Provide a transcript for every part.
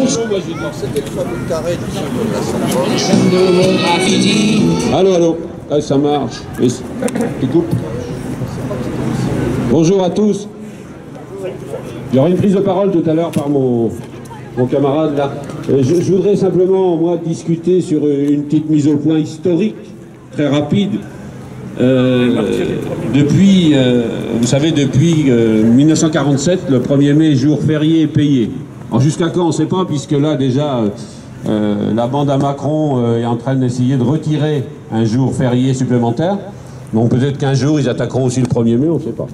C'était le fameux carré du symbole de la Sorbonne. Allô, allô. Ah, ça marche. Tu coupes. Bonjour à tous. Il y aura une prise de parole tout à l'heure par mon camarade là. Je voudrais simplement, moi, discuter sur une petite mise au point historique, très rapide. Depuis, vous savez, depuis 1947, le 1er mai, jour férié et payé. Alors jusqu'à quand, on ne sait pas, puisque là, déjà, la bande à Macron est en train d'essayer de retirer un jour férié supplémentaire. Donc peut-être qu'un jour, ils attaqueront aussi le 1er mai, on ne sait pas.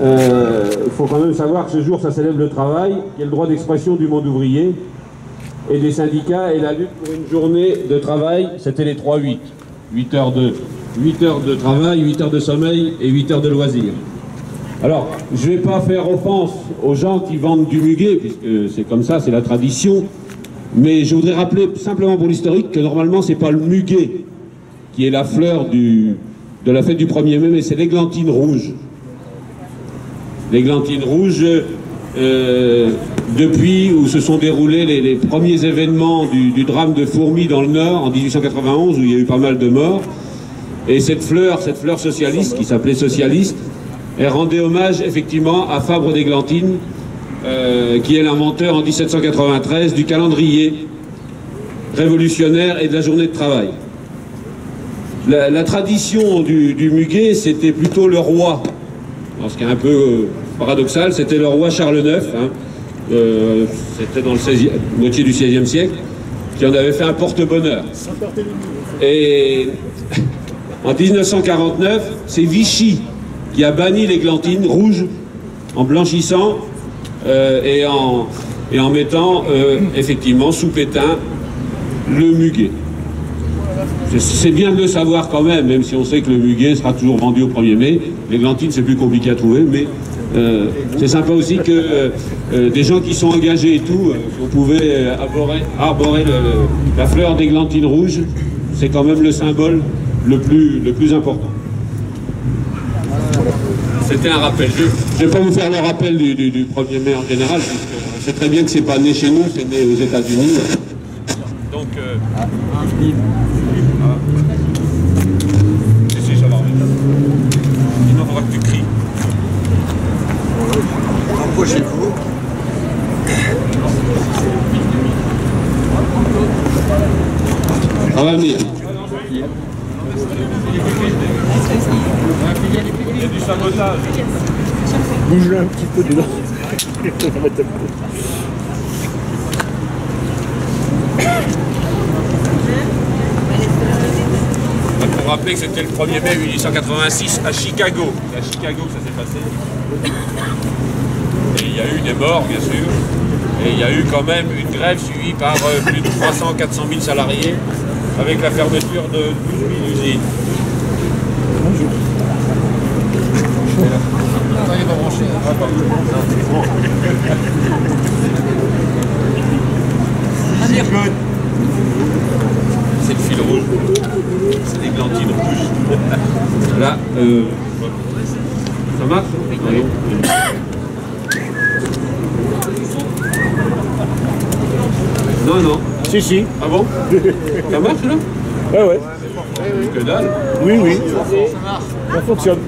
Il faut quand même savoir que ce jour, ça célèbre le travail, qui est le droit d'expression du monde ouvrier et des syndicats, et la lutte pour une journée de travail, c'était les 3-8. 8 heures de travail, 8 heures de sommeil et 8 heures de loisirs. Alors, je ne vais pas faire offense aux gens qui vendent du muguet, puisque c'est comme ça, c'est la tradition, mais je voudrais rappeler simplement pour l'historique que normalement, c'est pas le muguet qui est la fleur de la fête du 1er mai, mais c'est l'églantine rouge. L'églantine rouge, depuis où se sont déroulés les premiers événements du drame de Fourmies dans le Nord, en 1891, où il y a eu pas mal de morts, et cette fleur socialiste, qui s'appelait socialiste, elle rendait hommage effectivement à Fabre d'Églantine, qui est l'inventeur en 1793 du calendrier révolutionnaire et de la journée de travail. La tradition du muguet, c'était plutôt le roi. Alors, ce qui est un peu paradoxal, c'était le roi Charles IX, hein, c'était dans le moitié du XVIe siècle, qui en avait fait un porte-bonheur. Et en 1949, c'est Vichy qui a banni l'églantine rouge en blanchissant et en mettant effectivement sous pétain le muguet. C'est bien de le savoir quand même si on sait que le muguet sera toujours vendu au 1er mai. L'églantine, c'est plus compliqué à trouver, mais c'est sympa aussi que des gens qui sont engagés et tout, on pouvait arborer la fleur d'églantine rouge. C'est quand même le symbole le plus important. C'était un rappel. Je ne vais pas vous faire le rappel du 1er mai en général, puisque c'est très bien que c'est pas né chez nous, c'est né aux États-Unis. Donc, si, ça va revenir. Sinon, il faudra que tu cries. Rapprochez-vous. Ça va venir. Il y a du sabotage. Bouge-le un petit peu dedans. Pour rappeler que c'était le 1er mai 1886 à Chicago. C'est à Chicago que ça s'est passé. Et il y a eu des morts, bien sûr. Et il y a eu quand même une grève suivie par plus de 300-400 000 salariés avec la fermeture de 12 000 usines. Bonjour. Il va brancher. C'est le fil rouge. C'est l'églantine rouge. Là, ça marche? Allô. Non, non. Si. Ah bon? Ça marche là? Ouais. Que dalle. Oui. Ça fonctionne.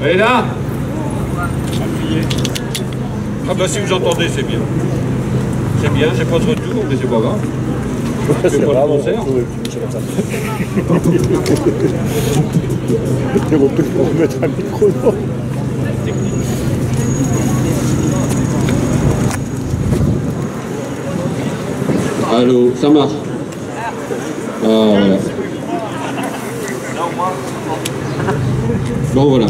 Et là? Ah bah si vous entendez, c'est bien. C'est bien, j'ai pas de retour, mais c'est pas grave. C'est pas le concert. On peut remettre un micro, non? Allô, ça marche. Ah voilà. Bon voilà.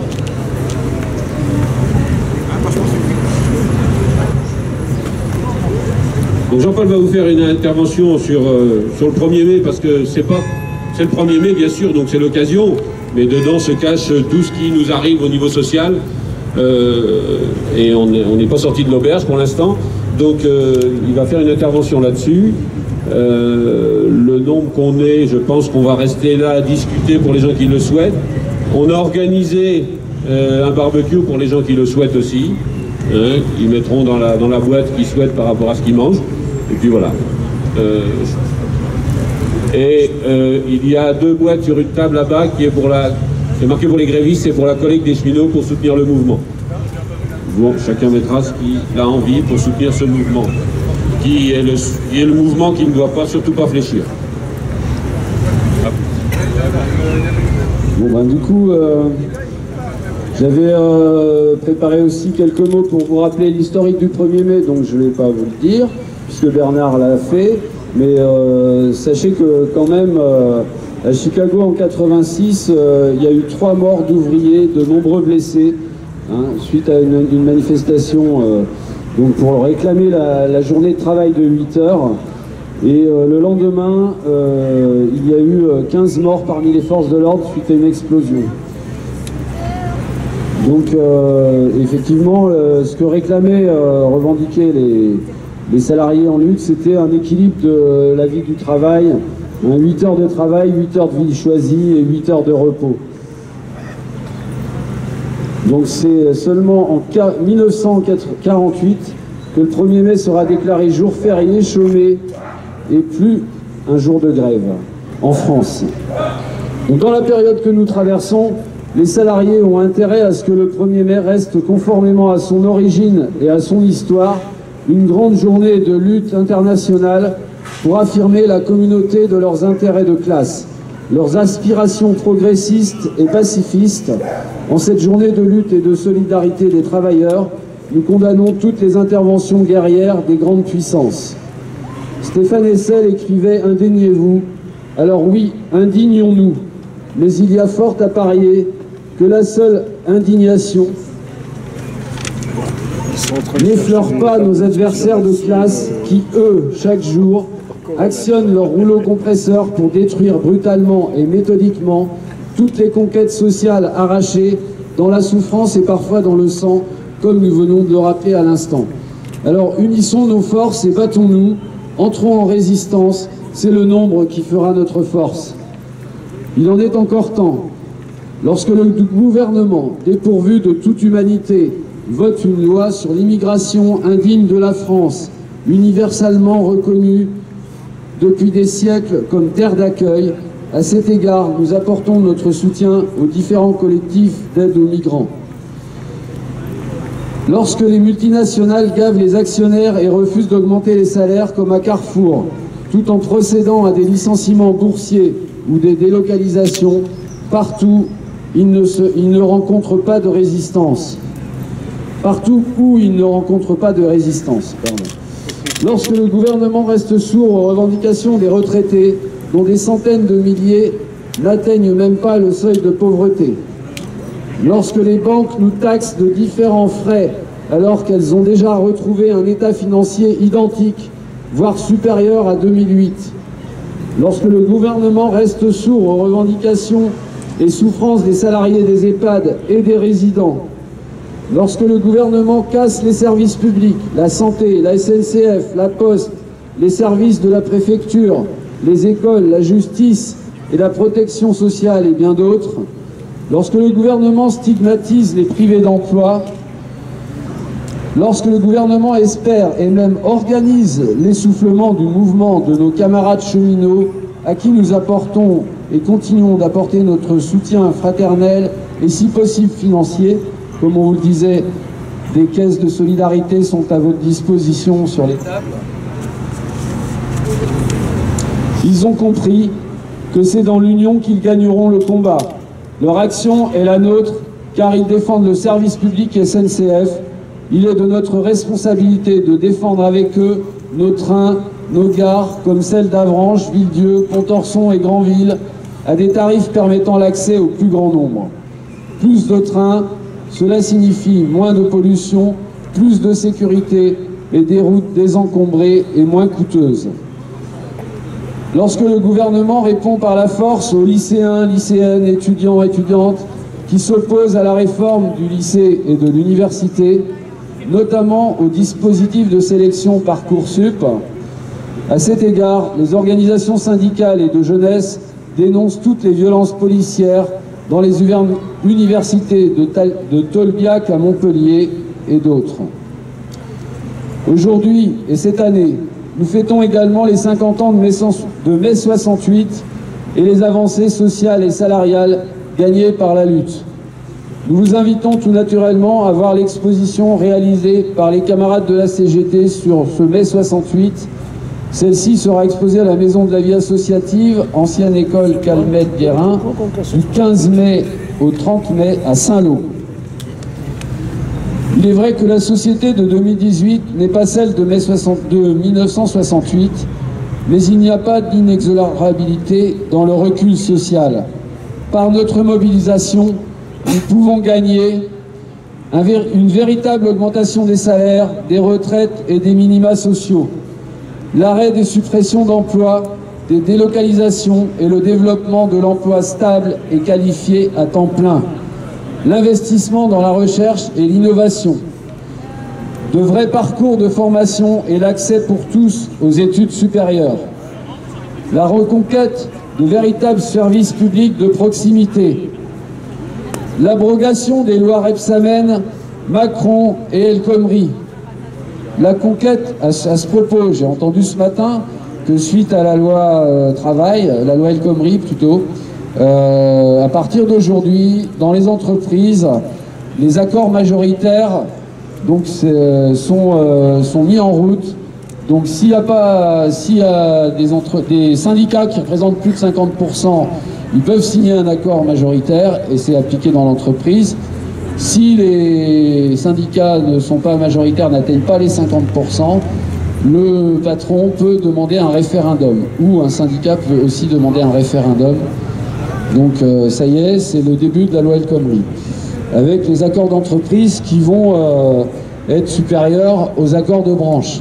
Donc Jean-Paul va vous faire une intervention sur le 1er mai, parce que c'est le 1er mai bien sûr, donc c'est l'occasion, mais dedans se cache tout ce qui nous arrive au niveau social, et on n'est pas sorti de l'auberge pour l'instant, donc il va faire une intervention là-dessus. Le nombre qu'on est, je pense qu'on va rester là à discuter pour les gens qui le souhaitent. On a organisé un barbecue pour les gens qui le souhaitent aussi. Ils mettront dans la boîte qu'ils souhaitent par rapport à ce qu'ils mangent. Et puis voilà. Il y a 2 boîtes sur une table là-bas qui est pour c'est marqué pour les grévistes, c'est pour la collecte des cheminots pour soutenir le mouvement. Bon, chacun mettra ce qu'il a envie pour soutenir ce mouvement, qui est le mouvement qui ne doit surtout pas fléchir. Bon ben du coup, j'avais préparé aussi quelques mots pour vous rappeler l'historique du 1er mai, donc je ne vais pas vous le dire, puisque Bernard l'a fait, mais sachez que quand même, à Chicago en 86, il y a eu 3 morts d'ouvriers, de nombreux blessés, hein, suite à une manifestation donc pour réclamer la journée de travail de 8 heures. Et le lendemain, il y a eu 15 morts parmi les forces de l'ordre suite à une explosion. Donc effectivement, ce que réclamaient, revendiquaient les salariés en lutte, c'était un équilibre de la vie du travail, 8 heures de travail, 8 heures de vie choisie et 8 heures de repos. Donc c'est seulement en 1948 que le 1er mai sera déclaré jour férié, chômé, et plus un jour de grève en France. Donc dans la période que nous traversons, les salariés ont intérêt à ce que le 1er mai reste, conformément à son origine et à son histoire, une grande journée de lutte internationale pour affirmer la communauté de leurs intérêts de classe, leurs aspirations progressistes et pacifistes. En cette journée de lutte et de solidarité des travailleurs, nous condamnons toutes les interventions guerrières des grandes puissances. Stéphane Hessel écrivait « Indignez-vous ». Alors oui, indignons-nous, mais il y a fort à parier que la seule indignation n'effleure pas nos adversaires de classe qui, eux, chaque jour, actionnent leur rouleau compresseur pour détruire brutalement et méthodiquement toutes les conquêtes sociales arrachées dans la souffrance et parfois dans le sang, comme nous venons de le rappeler à l'instant. Alors unissons nos forces et battons-nous. Entrons en résistance, c'est le nombre qui fera notre force. Il en est encore temps. Lorsque le gouvernement, dépourvu de toute humanité, vote une loi sur l'immigration indigne de la France, universellement reconnue depuis des siècles comme terre d'accueil, à cet égard, nous apportons notre soutien aux différents collectifs d'aide aux migrants. Lorsque les multinationales gavent les actionnaires et refusent d'augmenter les salaires comme à Carrefour, tout en procédant à des licenciements boursiers ou des délocalisations, partout, ils ne rencontrent pas de résistance. Partout où ils ne rencontrent pas de résistance. Pardon. Lorsque le gouvernement reste sourd aux revendications des retraités, dont des centaines de milliers n'atteignent même pas le seuil de pauvreté. Lorsque les banques nous taxent de différents frais alors qu'elles ont déjà retrouvé un état financier identique, voire supérieur à 2008. Lorsque le gouvernement reste sourd aux revendications et souffrances des salariés des EHPAD et des résidents. Lorsque le gouvernement casse les services publics, la santé, la SNCF, la Poste, les services de la préfecture, les écoles, la justice et la protection sociale et bien d'autres. Lorsque le gouvernement stigmatise les privés d'emploi, lorsque le gouvernement espère et même organise l'essoufflement du mouvement de nos camarades cheminots à qui nous apportons et continuons d'apporter notre soutien fraternel et si possible financier, comme on vous le disait, des caisses de solidarité sont à votre disposition sur les tables. Ils ont compris que c'est dans l'union qu'ils gagneront le combat. Leur action est la nôtre, car ils défendent le service public SNCF. Il est de notre responsabilité de défendre avec eux nos trains, nos gares, comme celles d'Avranches, Villedieu, Pontorson et Granville, à des tarifs permettant l'accès au plus grand nombre. Plus de trains, cela signifie moins de pollution, plus de sécurité et des routes désencombrées et moins coûteuses. Lorsque le gouvernement répond par la force aux lycéens, lycéennes, étudiants, étudiantes qui s'opposent à la réforme du lycée et de l'université, notamment au dispositif de sélection Parcoursup, à cet égard, les organisations syndicales et de jeunesse dénoncent toutes les violences policières dans les universités de Tolbiac à Montpellier et d'autres. Aujourd'hui et cette année, nous fêtons également les 50 ans de mai 68 et les avancées sociales et salariales gagnées par la lutte. Nous vous invitons tout naturellement à voir l'exposition réalisée par les camarades de la CGT sur ce mai 68. Celle-ci sera exposée à la Maison de la Vie Associative, ancienne école Calmette-Guérin, du 15 mai au 30 mai à Saint-Lô. Il est vrai que la société de 2018 n'est pas celle de 1968, mais il n'y a pas d'inexorabilité dans le recul social. Par notre mobilisation, nous pouvons gagner une véritable augmentation des salaires, des retraites et des minima sociaux, l'arrêt des suppressions d'emplois, des délocalisations et le développement de l'emploi stable et qualifié à temps plein, l'investissement dans la recherche et l'innovation, de vrais parcours de formation et l'accès pour tous aux études supérieures, la reconquête de véritables services publics de proximité, l'abrogation des lois Rebsamen, Macron et El Khomri. La conquête, à ce propos, j'ai entendu ce matin que suite à la loi travail, la loi El Khomri plutôt, à partir d'aujourd'hui, dans les entreprises, les accords majoritaires donc, sont mis en route. Donc s'il y a des syndicats qui représentent plus de 50%, ils peuvent signer un accord majoritaire et c'est appliqué dans l'entreprise. Si les syndicats ne sont pas majoritaires, n'atteignent pas les 50%, le patron peut demander un référendum, ou un syndicat peut aussi demander un référendum. Donc ça y est, c'est le début de la loi El Khomri, avec les accords d'entreprise qui vont être supérieurs aux accords de branche.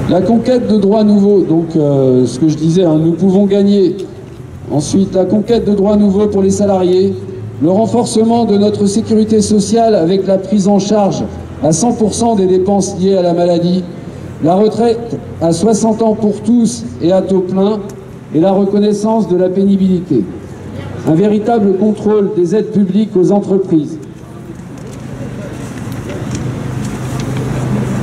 La conquête de droits nouveaux, donc ce que je disais, hein, nous pouvons gagner. Ensuite, la conquête de droits nouveaux pour les salariés, le renforcement de notre sécurité sociale avec la prise en charge à 100% des dépenses liées à la maladie, la retraite à 60 ans pour tous et à taux plein, et la reconnaissance de la pénibilité. Un véritable contrôle des aides publiques aux entreprises.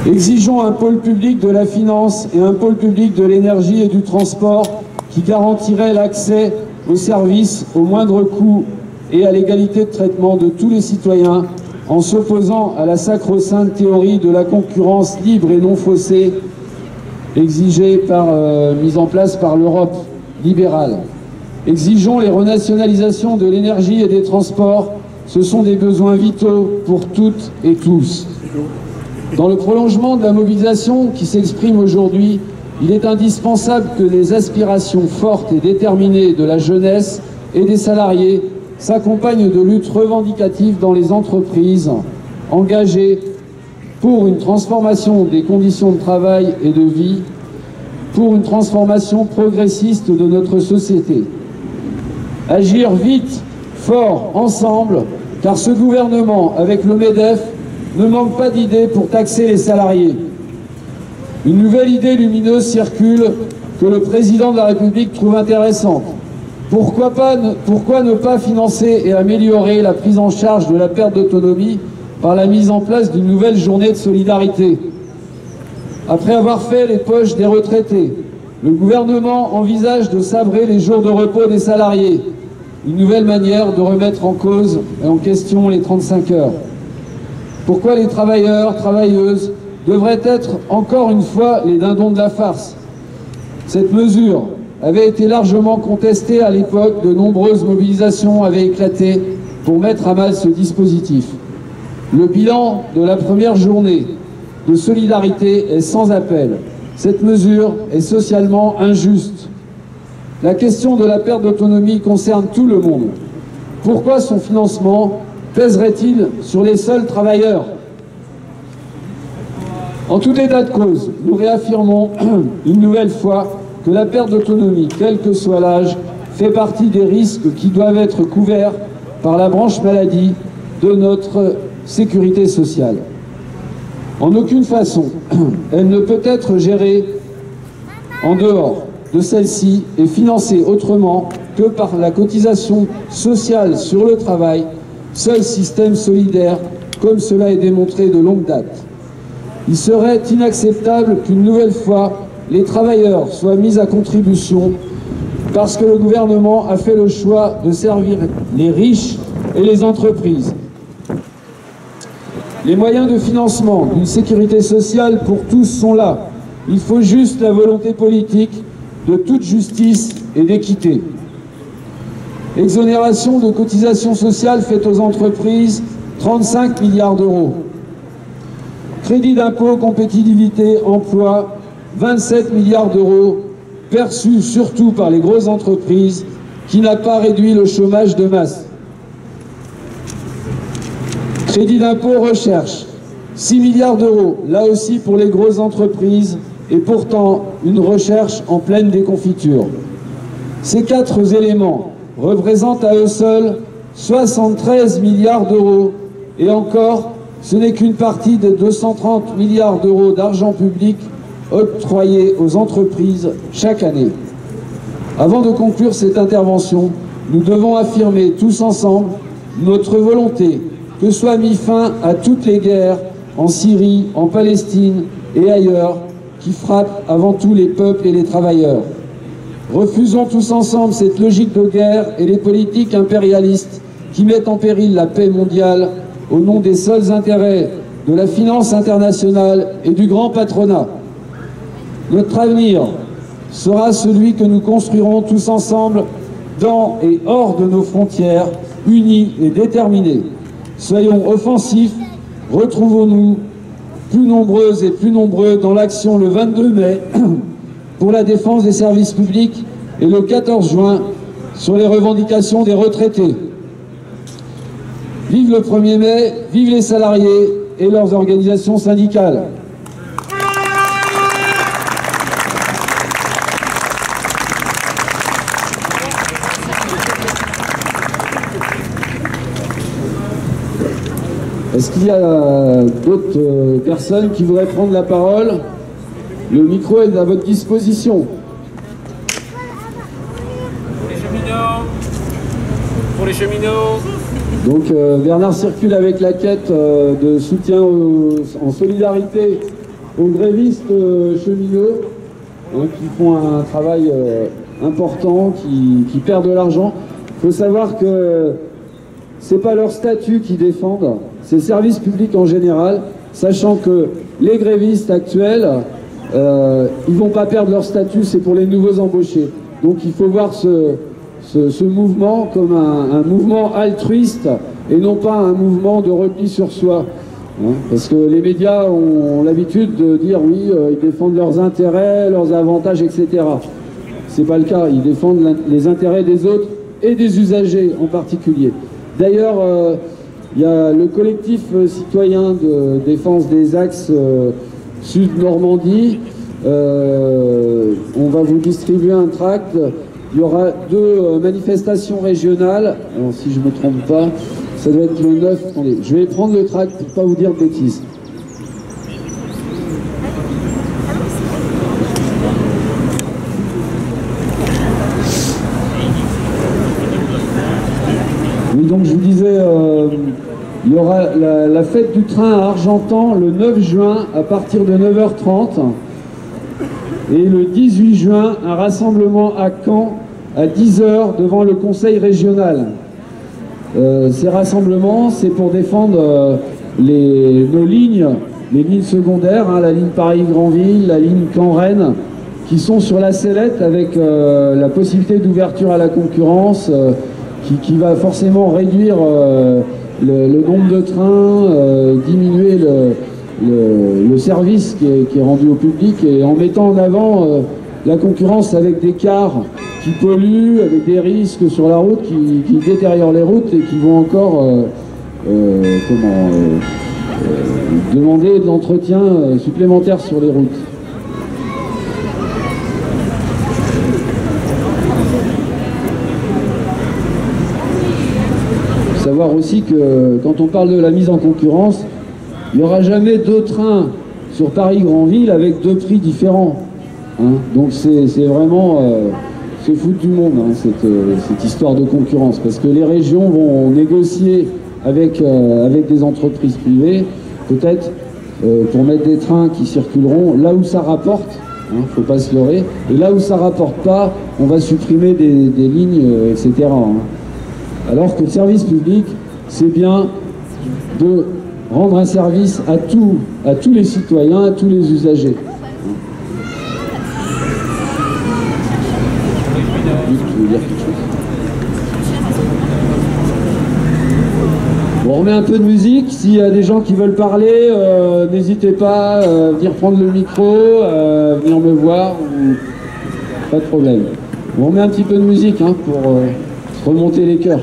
Exigeons un pôle public de la finance et un pôle public de l'énergie et du transport qui garantirait l'accès aux services au moindre coût et à l'égalité de traitement de tous les citoyens, en s'opposant à la sacro-sainte théorie de la concurrence libre et non faussée mise en place par l'Europe libérale. Exigeons les renationalisations de l'énergie et des transports. Ce sont des besoins vitaux pour toutes et tous. Dans le prolongement de la mobilisation qui s'exprime aujourd'hui, il est indispensable que les aspirations fortes et déterminées de la jeunesse et des salariés s'accompagnent de luttes revendicatives dans les entreprises engagées pour une transformation des conditions de travail et de vie, pour une transformation progressiste de notre société. Agir vite, fort, ensemble, car ce gouvernement, avec le MEDEF, ne manque pas d'idées pour taxer les salariés. Une nouvelle idée lumineuse circule que le président de la République trouve intéressante. Pourquoi ne pas financer et améliorer la prise en charge de la perte d'autonomie par la mise en place d'une nouvelle journée de solidarité? Après avoir fait les poches des retraités, le gouvernement envisage de sabrer les jours de repos des salariés. Une nouvelle manière de remettre en cause et en question les 35 heures. Pourquoi les travailleurs, travailleuses devraient être encore une fois les dindons de la farce? Cette mesure avait été largement contestée à l'époque, de nombreuses mobilisations avaient éclaté pour mettre à mal ce dispositif. Le bilan de la première journée de solidarité est sans appel. Cette mesure est socialement injuste. La question de la perte d'autonomie concerne tout le monde. Pourquoi son financement pèserait-il sur les seuls travailleurs? En tout état de cause, nous réaffirmons une nouvelle fois que la perte d'autonomie, quel que soit l'âge, fait partie des risques qui doivent être couverts par la branche maladie de notre sécurité sociale. En aucune façon, elle ne peut être gérée en dehors de celle-ci et financée autrement que par la cotisation sociale sur le travail, seul système solidaire, comme cela est démontré de longue date. Il serait inacceptable qu'une nouvelle fois, les travailleurs soient mis à contribution parce que le gouvernement a fait le choix de servir les riches et les entreprises. Les moyens de financement d'une sécurité sociale pour tous sont là. Il faut juste la volonté politique de toute justice et d'équité. Exonération de cotisations sociales faites aux entreprises, 35 milliards d'euros. Crédit d'impôt, compétitivité, emploi, 27 milliards d'euros, perçus surtout par les grosses entreprises, qui n'a pas réduit le chômage de masse. Crédit d'impôt recherche, 6 milliards d'euros, là aussi pour les grosses entreprises, et pourtant une recherche en pleine déconfiture. Ces 4 éléments représentent à eux seuls 73 milliards d'euros, et encore, ce n'est qu'une partie des 230 milliards d'euros d'argent public octroyés aux entreprises chaque année. Avant de conclure cette intervention, nous devons affirmer tous ensemble notre volonté que soit mis fin à toutes les guerres en Syrie, en Palestine et ailleurs qui frappent avant tout les peuples et les travailleurs. Refusons tous ensemble cette logique de guerre et les politiques impérialistes qui mettent en péril la paix mondiale au nom des seuls intérêts de la finance internationale et du grand patronat. Notre avenir sera celui que nous construirons tous ensemble dans et hors de nos frontières, unis et déterminés. Soyons offensifs, retrouvons-nous plus nombreuses et plus nombreux dans l'action le 22 mai pour la défense des services publics et le 14 juin sur les revendications des retraités. Vive le 1er mai, vive les salariés et leurs organisations syndicales. Est-ce qu'il y a d'autres personnes qui voudraient prendre la parole? Le micro est à votre disposition. Pour les cheminots. Donc Bernard circule avec la quête de soutien en solidarité aux grévistes cheminots qui font un travail important, qui perdent de l'argent. Il faut savoir que c'est pas leur statut qu'ils défendent, c'est le service public en général, sachant que les grévistes actuels, ils vont pas perdre leur statut, c'est pour les nouveaux embauchés. Donc il faut voir ce mouvement comme un mouvement altruiste et non pas un mouvement de repli sur soi. Parce que les médias ont l'habitude de dire oui, ils défendent leurs intérêts, leurs avantages, etc. C'est pas le cas, ils défendent les intérêts des autres et des usagers en particulier. D'ailleurs, il y a le collectif citoyen de défense des axes Sud-Normandie. On va vous distribuer un tract. Il y aura 2 manifestations régionales. Alors, si je ne me trompe pas, ça doit être le 9. Attendez, je vais prendre le tract pour ne pas vous dire de bêtises. Oui, donc je vous disais, il y aura la fête du train à Argentan le 9 juin à partir de 9h30. Et le 18 juin, un rassemblement à Caen à 10h devant le conseil régional. Ces rassemblements, c'est pour défendre nos lignes, les lignes secondaires, la ligne Paris-Granville, la ligne Caen-Rennes, qui sont sur la sellette avec la possibilité d'ouverture à la concurrence, qui va forcément réduire le nombre de trains, diminuer le service qui est rendu au public, et en mettant en avant la concurrence avec des cars qui polluent, avec des risques sur la route, qui détériorent les routes et qui vont encore demander de l'entretien supplémentaire sur les routes. Il faut savoir aussi que quand on parle de la mise en concurrence, il n'y aura jamais 2 trains sur Paris-Granville avec 2 prix différents. Donc c'est vraiment se foutre du monde, cette histoire de concurrence, parce que les régions vont négocier avec des entreprises privées, peut-être, pour mettre des trains qui circuleront là où ça rapporte, hein, faut pas se leurrer, et là où ça rapporte pas, on va supprimer des lignes, etc. hein. Alors que le service public, c'est bien de rendre un service à tous les citoyens, à tous les usagers. Je veux dire quelque chose. Bon, on remet un peu de musique. S'il y a des gens qui veulent parler, n'hésitez pas à venir prendre le micro, venir me voir. Pas de problème. On remet un petit peu de musique hein, pour remonter les cœurs.